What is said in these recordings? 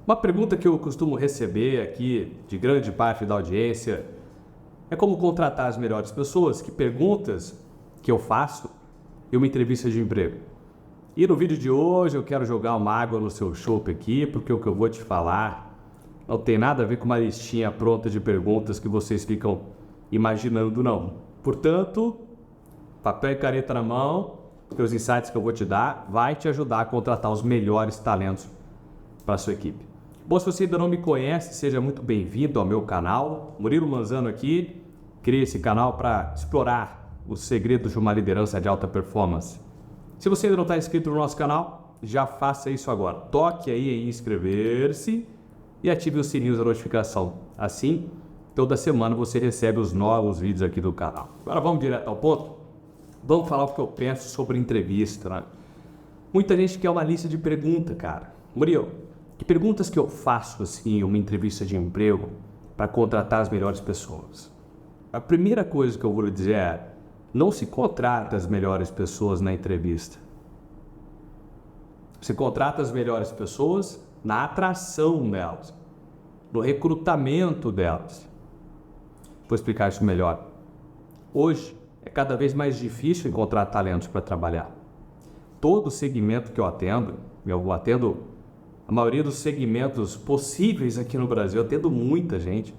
Uma pergunta que eu costumo receber aqui de grande parte da audiência é como contratar as melhores pessoas. Que perguntas que eu faço em uma entrevista de emprego? E no vídeo de hoje eu quero jogar uma água no seu chope aqui, porque o que eu vou te falar não tem nada a ver com uma listinha pronta de perguntas que vocês ficam imaginando, não. Portanto, papel e caneta na mão, porque os insights que eu vou te dar vai te ajudar a contratar os melhores talentos para a sua equipe. Bom, se você ainda não me conhece, seja muito bem-vindo ao meu canal. Murilo Manzano aqui, criei esse canal para explorar os segredos de uma liderança de alta performance. Se você ainda não está inscrito no nosso canal, já faça isso agora. Toque aí em inscrever-se e ative o sininho da notificação. Assim, toda semana você recebe os novos vídeos aqui do canal. Agora vamos direto ao ponto. Vamos falar o que eu penso sobre entrevista, né? Muita gente quer uma lista de perguntas, cara. Murilo, que perguntas que eu faço assim em uma entrevista de emprego para contratar as melhores pessoas? A primeira coisa que eu vou lhe dizer é: não se contrata as melhores pessoas na entrevista. Você contrata as melhores pessoas na atração delas, no recrutamento delas. Vou explicar isso melhor. Hoje é cada vez mais difícil encontrar talentos para trabalhar. Todo segmento que eu atendo a maioria dos segmentos possíveis aqui no Brasil, eu atendo muita gente,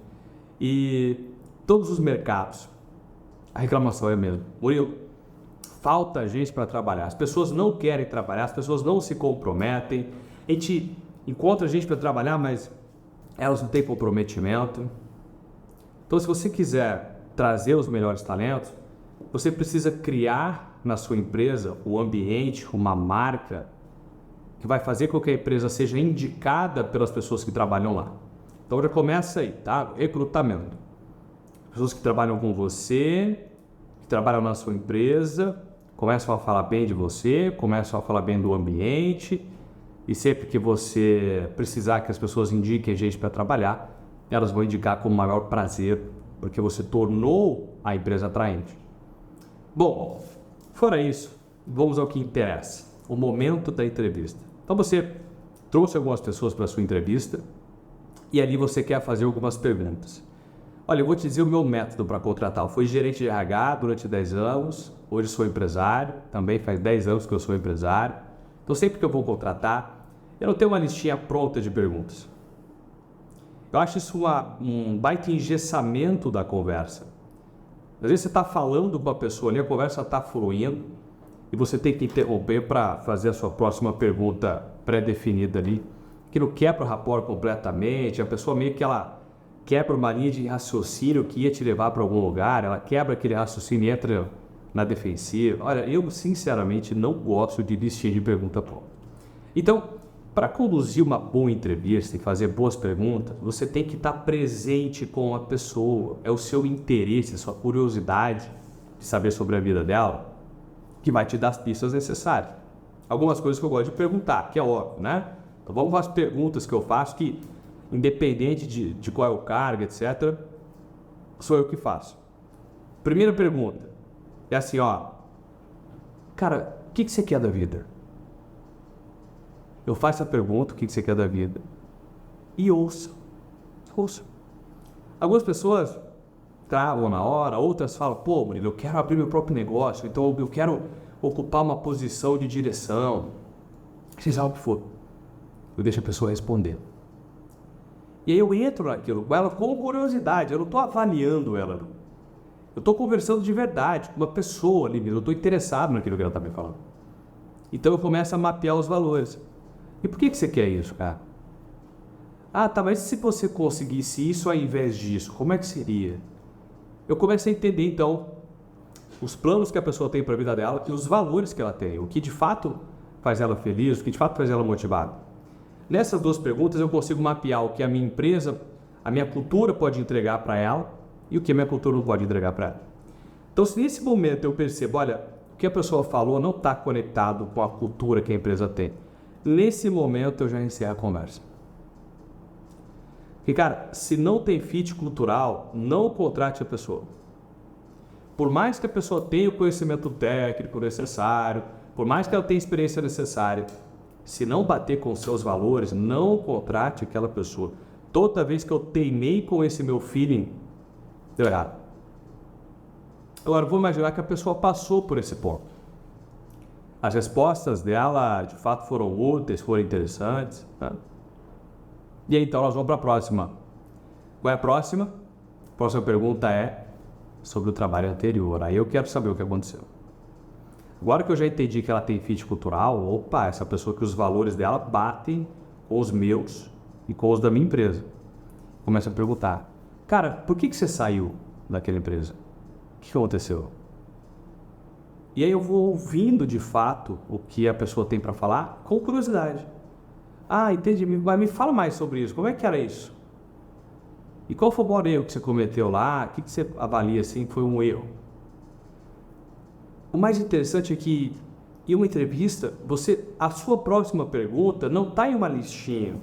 e todos os mercados, a reclamação é a mesma. Murilo, falta gente para trabalhar, as pessoas não querem trabalhar, as pessoas não se comprometem, a gente encontra gente para trabalhar, mas elas não têm comprometimento. Então, se você quiser trazer os melhores talentos, você precisa criar na sua empresa o ambiente, uma marca que vai fazer com que a empresa seja indicada pelas pessoas que trabalham lá. Então já começa aí, tá? Recrutamento. Pessoas que trabalham com você, que trabalham na sua empresa, começam a falar bem de você, começam a falar bem do ambiente, e sempre que você precisar que as pessoas indiquem gente para trabalhar, elas vão indicar com o maior prazer, porque você tornou a empresa atraente. Bom, fora isso, vamos ao que interessa, o momento da entrevista. Então você trouxe algumas pessoas para a sua entrevista e ali você quer fazer algumas perguntas. Olha, eu vou te dizer o meu método para contratar. Eu fui gerente de RH durante 10 anos, hoje sou empresário, também faz 10 anos que eu sou empresário. Então sempre que eu vou contratar, eu não tenho uma listinha pronta de perguntas. Eu acho isso um baita engessamento da conversa. Às vezes você está falando com a pessoa ali, a conversa está fluindo, e você tem que interromper para fazer a sua próxima pergunta pré-definida ali, que não quebra o rapport completamente, a pessoa meio que ela quebra uma linha de raciocínio que ia te levar para algum lugar, ela quebra aquele raciocínio e entra na defensiva. Olha, eu sinceramente não gosto de listinha de pergunta pronta. Então, para conduzir uma boa entrevista e fazer boas perguntas, você tem que estar presente com a pessoa, é o seu interesse, a sua curiosidade de saber sobre a vida dela, que vai te dar as pistas necessárias. Algumas coisas que eu gosto de perguntar, que é óbvio, né? Então vamos às perguntas que eu faço, que independente de qual é o cargo, etc., sou eu que faço. Primeira pergunta é assim, ó: cara, o que você quer da vida? Eu faço a pergunta, o que você quer da vida? E ouça. Algumas pessoas travam na hora, outras falam: pô, Murilo, eu quero abrir meu próprio negócio, então eu quero ocupar uma posição de direção, seja o que for. Eu deixo a pessoa responder. E aí eu entro naquilo com ela com curiosidade, eu não estou avaliando ela, não. Eu estou conversando de verdade com uma pessoa ali mesmo, eu estou interessado naquilo que ela está me falando. Então eu começo a mapear os valores. E por que você quer isso, cara? Ah, tá, mas se você conseguisse isso ao invés disso, como é que seria? Eu começo a entender, então, os planos que a pessoa tem para a vida dela e os valores que ela tem, o que de fato faz ela feliz, o que de fato faz ela motivada. Nessas duas perguntas eu consigo mapear o que a minha empresa, a minha cultura pode entregar para ela e o que a minha cultura não pode entregar para ela. Então, se nesse momento eu percebo, olha, o que a pessoa falou não está conectado com a cultura que a empresa tem, nesse momento eu já encerro a conversa. Porque, cara, se não tem fit cultural, não contrate a pessoa. Por mais que a pessoa tenha o conhecimento técnico necessário, por mais que ela tenha a experiência necessária, Se não bater com seus valores, não contrate aquela pessoa. Toda vez que eu teimei com esse meu feeling, deu errado. Agora, vou imaginar que a pessoa passou por esse ponto. As respostas dela, de fato, foram úteis, foram interessantes. Né? E aí, então, nós vamos para a próxima. Qual é a próxima? A próxima pergunta é sobre o trabalho anterior. Aí eu quero saber o que aconteceu. Agora que eu já entendi que ela tem fit cultural, opa, essa pessoa que os valores dela batem com os meus e com os da minha empresa. Começa a perguntar, cara, por que você saiu daquela empresa? O que aconteceu? E aí eu vou ouvindo de fato o que a pessoa tem para falar com curiosidade. Ah, entendi, mas me fala mais sobre isso, como é que era isso? E qual foi o maior erro que você cometeu lá? O que você avalia assim que foi um erro? O mais interessante é que em uma entrevista, a sua próxima pergunta não está em uma listinha.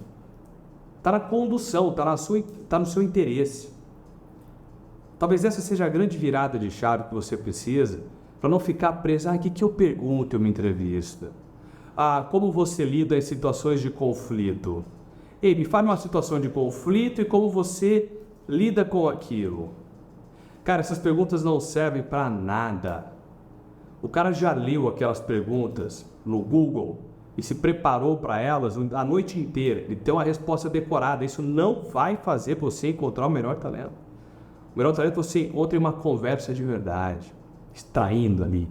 Está na condução, está no seu interesse. Talvez essa seja a grande virada de chave que você precisa para não ficar preso. O que eu pergunto em uma entrevista? Como você lida em situações de conflito? Ei, me fale uma situação de conflito e como você lida com aquilo. Cara, essas perguntas não servem para nada. O cara já leu aquelas perguntas no Google e se preparou para elas a noite inteira. Ele tem uma resposta decorada. Isso não vai fazer você encontrar o melhor talento. O melhor talento você encontra em uma conversa de verdade, extraindo ali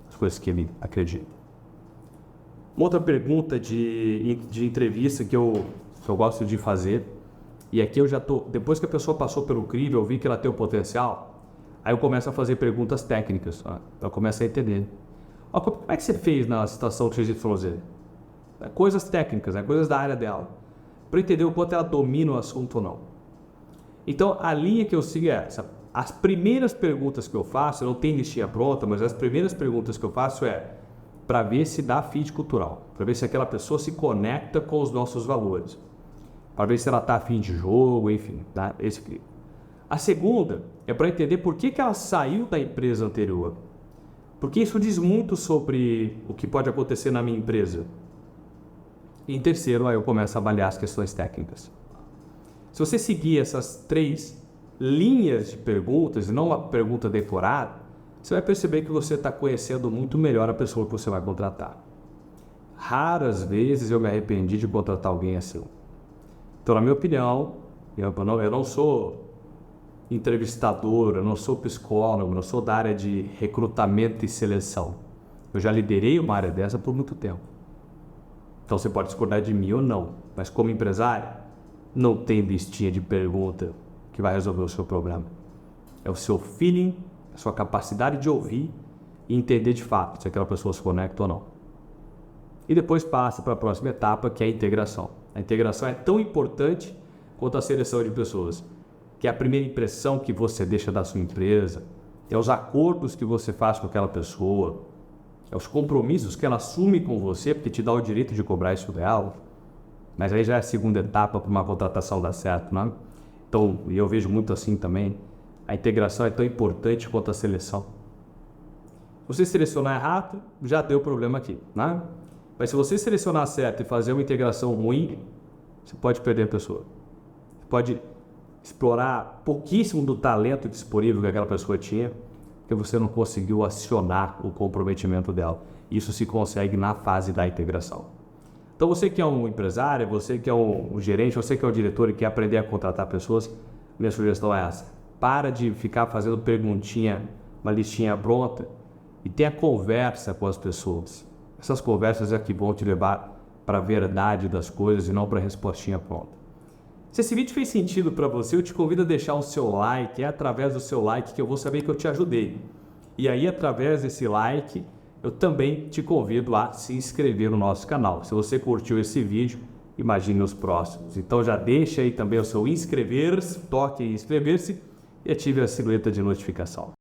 as coisas que ele acredita. Uma outra pergunta de entrevista que eu gosto de fazer, e aqui eu já depois que a pessoa passou pelo crivo, eu vi que ela tem o potencial, aí eu começo a fazer perguntas técnicas, eu começo a entender. Como é que você fez na situação XYZ? Coisas técnicas, coisas da área dela, para entender o quanto ela domina o assunto ou não. Então, a linha que eu sigo é essa. As primeiras perguntas que eu faço, eu não tenho listinha pronta, mas as primeiras perguntas que eu faço é para ver se dá fit cultural, para ver se aquela pessoa se conecta com os nossos valores, para ver se ela está afim de jogo, enfim, tá? Esse clique. A segunda é para entender por que ela saiu da empresa anterior, porque isso diz muito sobre o que pode acontecer na minha empresa. E em terceiro, aí eu começo a avaliar as questões técnicas. Se você seguir essas 3 linhas de perguntas e não uma pergunta decorada, você vai perceber que você está conhecendo muito melhor a pessoa que você vai contratar. Raras vezes eu me arrependi de contratar alguém assim. Então, na minha opinião, eu não sou entrevistador, eu não sou psicólogo, eu não sou da área de recrutamento e seleção. Eu já liderei uma área dessa por muito tempo. Então, você pode discordar de mim ou não, mas como empresário, não tem listinha de pergunta que vai resolver o seu problema. É o seu feeling, a sua capacidade de ouvir e entender de fato se aquela pessoa se conecta ou não. E depois passa para a próxima etapa, que é a integração. A integração é tão importante quanto a seleção de pessoas, que é a primeira impressão que você deixa da sua empresa, é os acordos que você faz com aquela pessoa, é os compromissos que ela assume com você, porque te dá o direito de cobrar isso dela. Mas aí já é a segunda etapa para uma contratação dar certo, né? Então, e eu vejo muito assim também, a integração é tão importante quanto a seleção. Se você selecionar errado, já deu problema aqui, né? Mas se você selecionar certo e fazer uma integração ruim, você pode perder a pessoa. Você pode explorar pouquíssimo do talento disponível que aquela pessoa tinha, porque você não conseguiu acionar o comprometimento dela. Isso se consegue na fase da integração. Então, você que é um empresário, você que é um gerente, você que é um diretor e quer aprender a contratar pessoas, minha sugestão é essa. Para de ficar fazendo perguntinha, uma listinha pronta e tenha conversa com as pessoas. Essas conversas é que vão te levar para a verdade das coisas e não para a respostinha pronta. Se esse vídeo fez sentido para você, eu te convido a deixar o seu like. É através do seu like que eu vou saber que eu te ajudei. E aí, através desse like, eu também te convido a se inscrever no nosso canal. Se você curtiu esse vídeo, imagine os próximos. Então já deixa aí também o seu inscrever-se, toque em inscrever-se e ative a sineta de notificação.